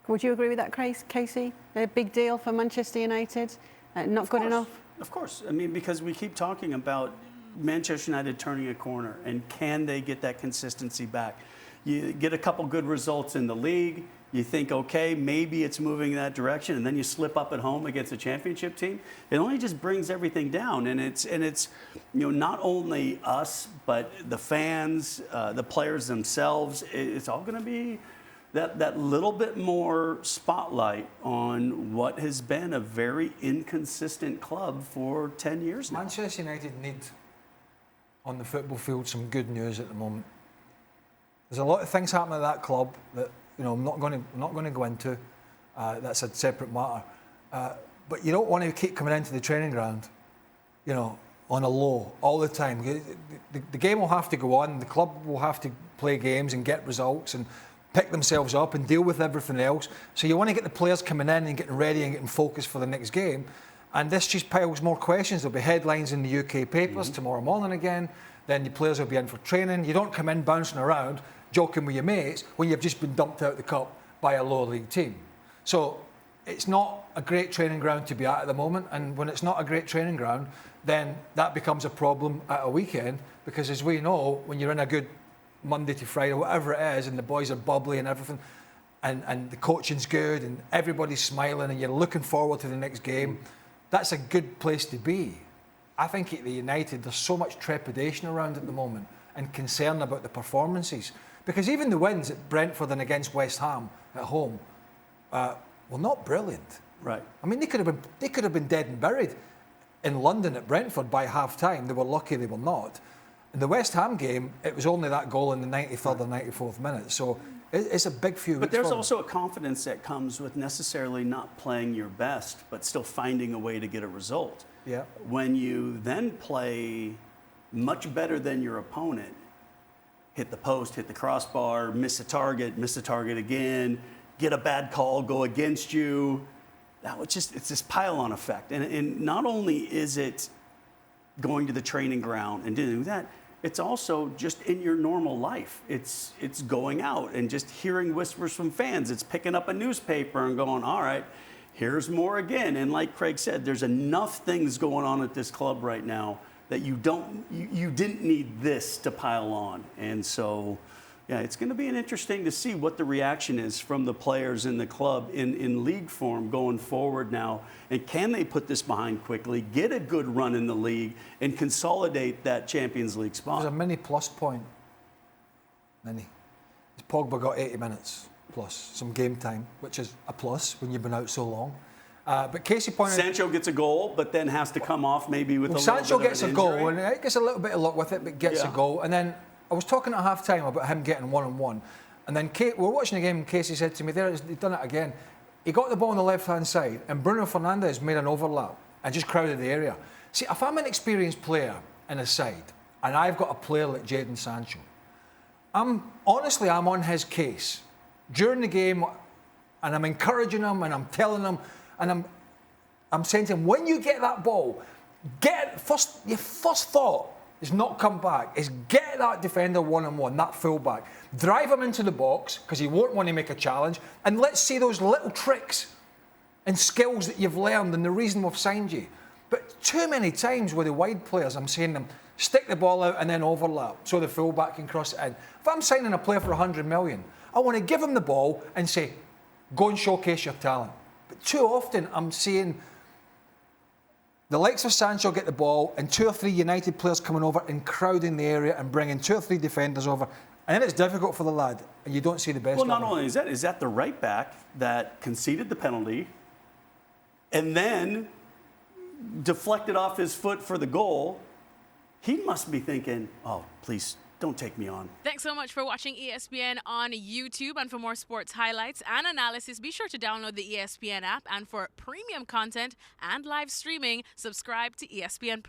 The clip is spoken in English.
Would you agree with that, Casey? A big deal for Manchester United? Not good enough? Of course. I mean, because we keep talking about Manchester United turning a corner, and can they get that consistency back? You get a couple good results in the league, you think, okay, maybe it's moving in that direction, and then you slip up at home against a championship team. It only just brings everything down, and it's not only us, but the fans, the players themselves. It's all going to be that little bit more spotlight on what has been a very inconsistent club for 10 years now. Manchester United need, on the football field, some good news at the moment. There's a lot of things happening at that club that I'm not going to go into. That's a separate matter. But you don't want to keep coming into the training ground, on a low all the time. The game will have to go on. The club will have to play games and get results and pick themselves up and deal with everything else. So you want to get the players coming in and getting ready and getting focused for the next game. And this just piles more questions. There'll be headlines in the UK papers tomorrow morning again. Then the players will be in for training. You don't come in bouncing around, joking with your mates when you've just been dumped out of the cup by a lower league team. So it's not a great training ground to be at the moment. And when it's not a great training ground, then that becomes a problem at a weekend. Because as we know, when you're in a good Monday to Friday, whatever it is, and the boys are bubbly and everything, and the coaching's good and everybody's smiling and you're looking forward to the next game, that's a good place to be. I think at the United, there's so much trepidation around at the moment and concern about the performances. Because even the wins at Brentford and against West Ham at home were not brilliant. Right. I mean, they could have been dead and buried in London at Brentford by half-time. They were lucky they were not. In the West Ham game, it was only that goal in the 93rd or 94th minute. So it's a big few weeks. But there's also a confidence that comes with necessarily not playing your best, but still finding a way to get a result. Yeah. When you then play much better than your opponent, hit the post, hit the crossbar, miss a target again, get a bad call, go against you. It's this pylon effect. And not only is it going to the training ground and doing that, it's also just in your normal life. It's going out and just hearing whispers from fans. It's picking up a newspaper and going, all right, here's more again. And like Craig said, there's enough things going on at this club right now that you didn't need this to pile on. And so, yeah, it's going to be interesting to see what the reaction is from the players in the club in league form going forward now. And can they put this behind quickly, get a good run in the league, and consolidate that Champions League spot? There's a mini plus point. Pogba got 80 minutes plus some game time, which is a plus when you've been out so long. But Casey pointed... Sancho gets a goal, but then has to come off maybe with a little Sancho bit of gets an a goal, injury. and he gets a little bit of luck with it, but gets a goal. And then I was talking at half-time about him getting one-on-one. And then we were watching the game, and Casey said to me, he's done it again. He got the ball on the left-hand side, and Bruno Fernandes made an overlap and just crowded the area. See, if I'm an experienced player in a side, and I've got a player like Jadon Sancho, I'm on his case during the game, and I'm encouraging him, and I'm telling him, and I'm saying to him, when you get that ball, your first thought is not come back, is get that defender one-on-one, that full-back, drive him into the box, because he won't want to make a challenge, and let's see those little tricks and skills that you've learned and the reason we've signed you. But too many times with the wide players, I'm saying them, stick the ball out and then overlap, so the full-back can cross it in. If I'm signing a player for 100 million, I want to give him the ball and say, go and showcase your talent. But too often, I'm seeing the likes of Sancho get the ball and 2 or 3 United players coming over and crowding the area and bringing 2 or 3 defenders over. And then it's difficult for the lad, and you don't see the best of him. Well, not only is that the right back that conceded the penalty and then deflected off his foot for the goal. He must be thinking, oh, please, don't take me on. Thanks so much for watching ESPN on YouTube. And for more sports highlights and analysis, be sure to download the ESPN app. And for premium content and live streaming, subscribe to ESPN+.